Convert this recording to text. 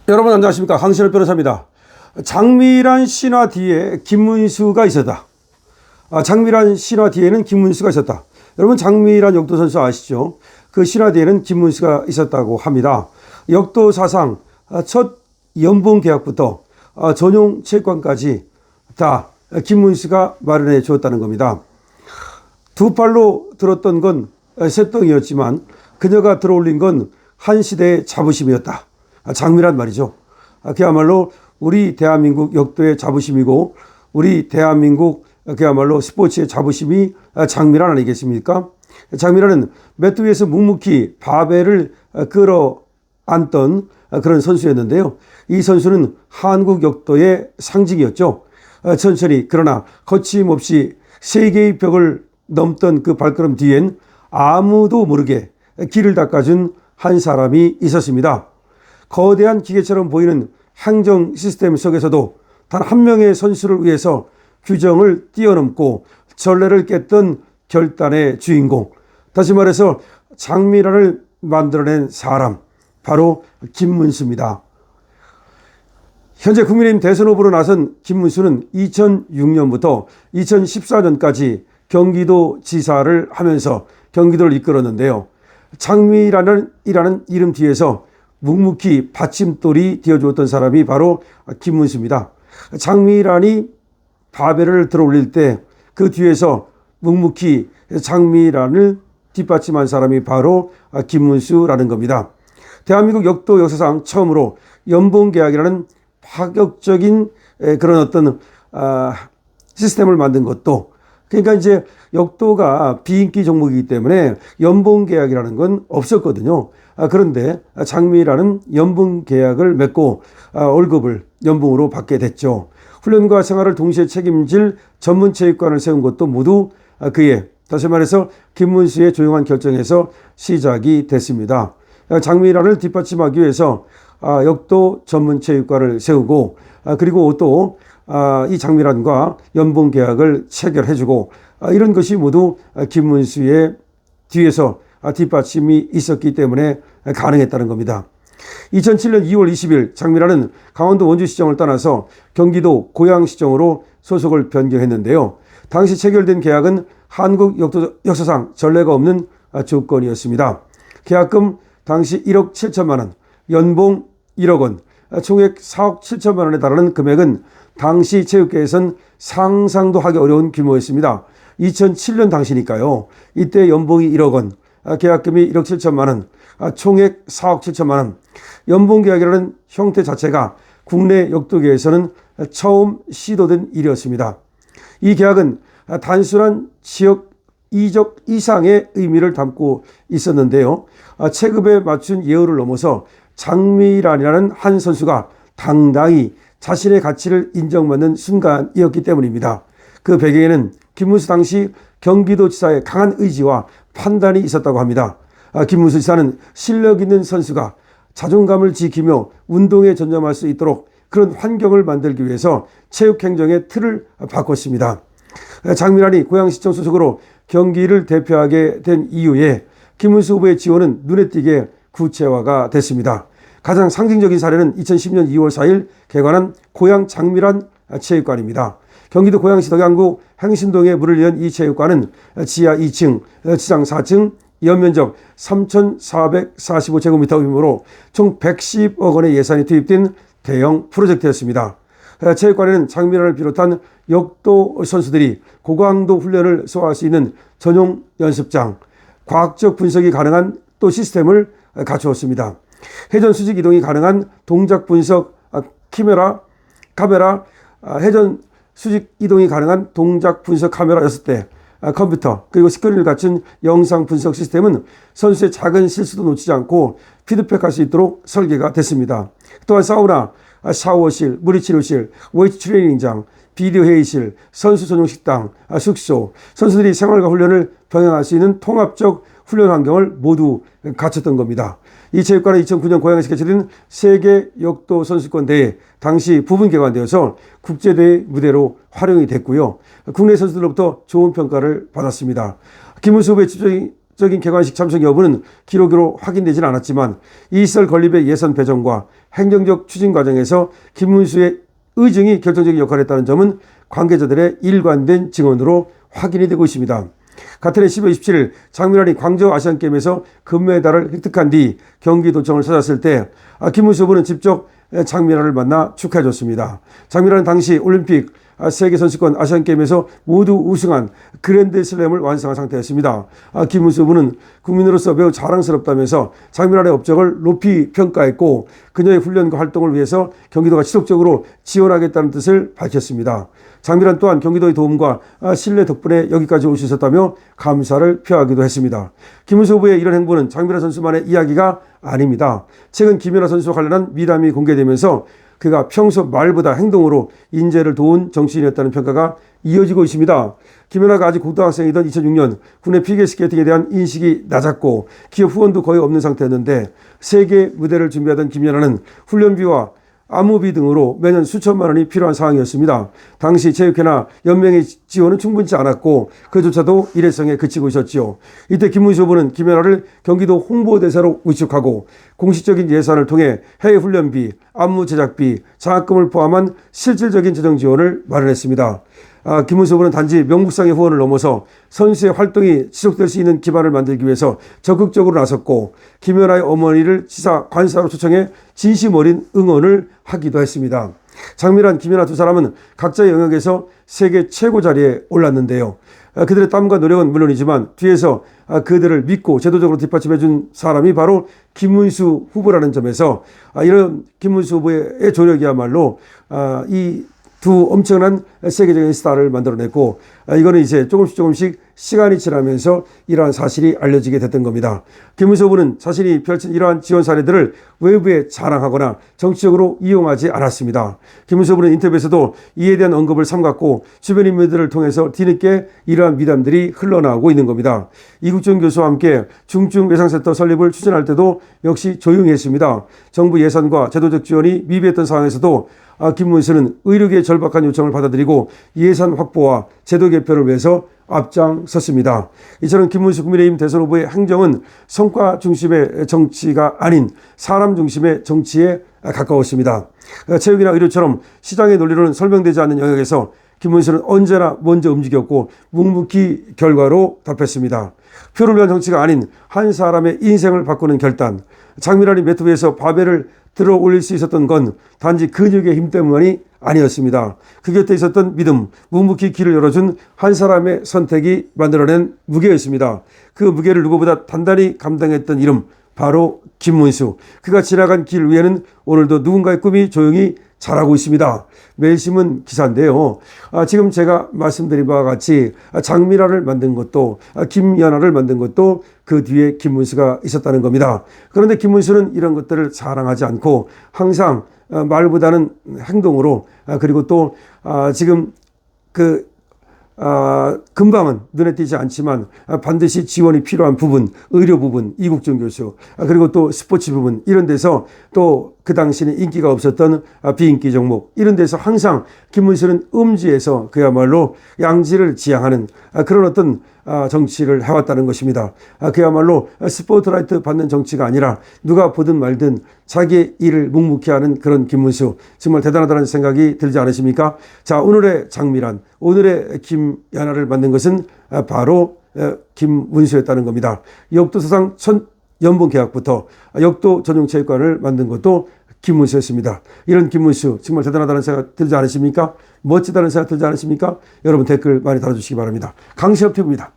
여러분 안녕하십니까. 황신호 변호사입니다. 장미란 신화 뒤에 김문수가 있었다. 장미란 신화 뒤에는 김문수가 있었다. 여러분 장미란 역도 선수 아시죠? 그 신화 뒤에는 김문수가 있었다고 합니다. 역도 사상 첫 연봉 계약부터 전용 체육관까지 다 김문수가 마련해 주었다는 겁니다. 두 팔로 들었던 건 쇳덩이였지만 그녀가 들어올린 건 한 시대의 자부심이었다. 장미란 말이죠. 그야말로 우리 대한민국 역도의 자부심이고 우리 대한민국 그야말로 스포츠의 자부심이 장미란 아니겠습니까? 장미란은 매트 위에서 묵묵히 바벨을 끌어안던 그런 선수였는데요. 이 선수는 한국 역도의 상징이었죠. 천천히 그러나 거침없이 세계의 벽을 넘던 그 발걸음 뒤엔 아무도 모르게 길을 닦아준 한 사람이 있었습니다. 거대한 기계처럼 보이는 행정 시스템 속에서도 단 한 명의 선수를 위해서 규정을 뛰어넘고 전례를 깼던 결단의 주인공, 다시 말해서 장미란을 만들어낸 사람, 바로 김문수입니다. 현재 국민의힘 대선 후보로 나선 김문수는 2006년부터 2014년까지 경기도 지사를 하면서 경기도를 이끌었는데요. 장미란이라는 이름 뒤에서 묵묵히 받침돌이 되어주었던 사람이 바로 김문수입니다. 장미란이 바벨을 들어올릴 때 그 뒤에서 묵묵히 장미란을 뒷받침한 사람이 바로 김문수라는 겁니다. 대한민국 역도 역사상 처음으로 연봉계약이라는 파격적인 그런 어떤 시스템을 만든 것도, 그러니까 이제 역도가 비인기 종목이기 때문에 연봉계약이라는 건 없었거든요. 그런데 장미란은 연봉계약을 맺고 월급을 연봉으로 받게 됐죠. 훈련과 생활을 동시에 책임질 전문체육관을 세운 것도 모두 그의, 다시 말해서 김문수의 조용한 결정에서 시작이 됐습니다. 장미란을 뒷받침하기 위해서 역도 전문체육관을 세우고, 그리고 또 이 장미란과 연봉계약을 체결해주고, 이런 것이 모두 김문수의 뒤에서 뒷받침이 있었기 때문에 가능했다는 겁니다. 2007년 2월 20일 장미란은 강원도 원주시정을 떠나서 경기도 고양시정으로 소속을 변경했는데요. 당시 체결된 계약은 한국 역도 역사상 전례가 없는 조건이었습니다. 계약금 당시 1억 7천만 원, 연봉 1억 원, 총액 4억 7천만 원에 달하는 금액은 당시 체육계에선 상상도 하기 어려운 규모였습니다. 2007년 당시니까요. 이때 연봉이 1억 원, 계약금이 1억 7천만 원, 총액 4억 7천만 원. 연봉계약이라는 형태 자체가 국내 역도계에서는 처음 시도된 일이었습니다. 이 계약은 단순한 지역 이적 이상의 의미를 담고 있었는데요. 체급에 맞춘 예우를 넘어서 장미란이라는 한 선수가 당당히 자신의 가치를 인정받는 순간이었기 때문입니다. 그 배경에는 김문수 당시 경기도지사의 강한 의지와 판단이 있었다고 합니다. 김문수 지사는 실력 있는 선수가 자존감을 지키며 운동에 전념할 수 있도록 그런 환경을 만들기 위해서 체육행정의 틀을 바꿨습니다. 장미란이 고양시청 소속으로 경기를 대표하게 된 이후에 김문수 후보의 지원은 눈에 띄게 구체화가 됐습니다. 가장 상징적인 사례는 2010년 2월 4일 개관한 고양 장미란 체육관입니다. 경기도 고양시 덕양구 행신동에 문을 연 이 체육관은 지하 2층, 지상 4층, 연면적 3,445제곱미터 규모로 총 110억 원의 예산이 투입된 대형 프로젝트였습니다. 체육관에는 장미란을 비롯한 역도 선수들이 고강도 훈련을 소화할 수 있는 전용 연습장, 과학적 분석이 가능한 또 시스템을 갖추었습니다. 회전 수직 이동이 가능한 동작 분석 카메라, 회전 수직 이동이 가능한 동작 분석 카메라 6대, 컴퓨터, 그리고 스크린을 갖춘 영상 분석 시스템은 선수의 작은 실수도 놓치지 않고 피드백할 수 있도록 설계가 됐습니다. 또한 사우나, 샤워실, 물리치료실, 웨이트 트레이닝장, 비디오 회의실, 선수 전용 식당, 숙소, 선수들이 생활과 훈련을 병행할 수 있는 통합적 훈련 환경을 모두 갖췄던 겁니다. 이 체육관은 2009년 고양시에서 개최된 세계 역도 선수권 대회 당시 부분 개관되어서 국제대회 무대로 활용이 됐고요. 국내 선수들로부터 좋은 평가를 받았습니다. 김문수 후보의 적인 개관식 참석 여부는 기록으로 확인되지는 않았지만 이 시설 건립의 예산 배정과 행정적 추진 과정에서 김문수의 의증이 결정적인 역할을 했다는 점은 관계자들의 일관된 증언으로 확인이 되고 있습니다. 같은 해 12월 27일 장미란이 광저우 아시안게임에서 금메달을 획득한 뒤 경기도청을 찾았을 때 김문수 후보는 직접 장미란을 만나 축하해줬습니다. 장미란은 당시 올림픽, 세계선수권, 아시안게임에서 모두 우승한 그랜드슬램을 완성한 상태였습니다. 김문수 후보는 국민으로서 매우 자랑스럽다면서 장미란의 업적을 높이 평가했고 그녀의 훈련과 활동을 위해서 경기도가 지속적으로 지원하겠다는 뜻을 밝혔습니다. 장미란 또한 경기도의 도움과 신뢰 덕분에 여기까지 올 수 있었다며 감사를 표하기도 했습니다. 김문수 후보의 이런 행보는 장미란 선수만의 이야기가 아닙니다. 최근 김연아 선수와 관련한 미담이 공개되면서 그가 평소 말보다 행동으로 인재를 도운 정치인이었다는 평가가 이어지고 있습니다. 김연아가 아직 고등학생이던 2006년 국내 피겨스케이팅에 대한 인식이 낮았고 기업 후원도 거의 없는 상태였는데 세계 무대를 준비하던 김연아는 훈련비와 안무비 등으로 매년 수천만 원이 필요한 상황이었습니다. 당시 체육회나 연맹의 지원은 충분치 않았고 그조차도 일회성에 그치고 있었지요. 이때 김문수 후보는 김연아를 경기도 홍보대사로 위촉하고 공식적인 예산을 통해 해외 훈련비, 안무 제작비, 장학금을 포함한 실질적인 재정 지원을 마련했습니다. 김문수 후보는 단지 명목상의 후원을 넘어서 선수의 활동이 지속될 수 있는 기반을 만들기 위해서 적극적으로 나섰고 김연아의 어머니를 지사 관사로 초청해 진심 어린 응원을 하기도 했습니다. 장미란, 김연아 두 사람은 각자의 영역에서 세계 최고 자리에 올랐는데요. 그들의 땀과 노력은 물론이지만 뒤에서 그들을 믿고 제도적으로 뒷받침해준 사람이 바로 김문수 후보라는 점에서 이런 김문수 후보의 조력이야말로 이 두 엄청난 세계적인 스타를 만들어냈고 이거는 이제 조금씩 시간이 지나면서 이러한 사실이 알려지게 됐던 겁니다. 김문수 후보는 자신이 펼친 이러한 지원 사례들을 외부에 자랑하거나 정치적으로 이용하지 않았습니다. 김문수 후보는 인터뷰에서도 이에 대한 언급을 삼갔고 주변 인물들을 통해서 뒤늦게 이러한 미담들이 흘러나오고 있는 겁니다. 이국준 교수와 함께 중증외상센터 설립을 추진할 때도 역시 조용히 했습니다. 정부 예산과 제도적 지원이 미비했던 상황에서도 김문수는 의료계의 절박한 요청을 받아들이고 예산 확보와 제도 개편을 위해서 앞장섰습니다. 이처럼 김문수 국민의힘 대선 후보의 행정은 성과 중심의 정치가 아닌 사람 중심의 정치에 가까웠습니다. 체육이나 의료처럼 시장의 논리로는 설명되지 않는 영역에서 김문수는 언제나 먼저 움직였고 묵묵히 결과로 답했습니다. 표를 위한 정치가 아닌 한 사람의 인생을 바꾸는 결단. 장미란이 매트위에서 바벨을 들어 올릴 수 있었던 건 단지 근육의 힘 때문이 아니었습니다. 그 곁에 있었던 믿음, 묵묵히 길을 열어준 한 사람의 선택이 만들어낸 무게였습니다. 그 무게를 누구보다 단단히 감당했던 이름, 바로 김문수. 그가 지나간 길 위에는 오늘도 누군가의 꿈이 조용히 자라고 있습니다. 매일신문 기사인데요. 지금 제가 말씀드린 바와 같이 장미란을 만든 것도 김연아를 만든 것도 그 뒤에 김문수가 있었다는 겁니다. 그런데 김문수는 이런 것들을 자랑하지 않고 항상 말보다는 행동으로 그리고 또 지금 금방은 눈에 띄지 않지만 반드시 지원이 필요한 부분, 의료 부분, 이국준 교수, 그리고 또 스포츠 부분 이런 데서 또 그 당시에는 인기가 없었던 비인기 종목 이런 데서 항상 김문수는 음지에서 그야말로 양지를 지향하는 그런 어떤 정치를 해왔다는 것입니다. 그야말로 스포트라이트 받는 정치가 아니라 누가 보든 말든 자기의 일을 묵묵히 하는 그런 김문수, 정말 대단하다는 생각이 들지 않으십니까? 자, 오늘의 장미란, 오늘의 김연아를 만든 것은 바로 김문수였다는 겁니다. 역도사상 첫 연봉 계약부터 역도 전용체육관을 만든 것도 김문수였습니다. 이런 김문수 정말 대단하다는 생각 들지 않으십니까? 멋지다는 생각 들지 않으십니까? 여러분 댓글 많이 달아주시기 바랍니다. 강시업 TV입니다.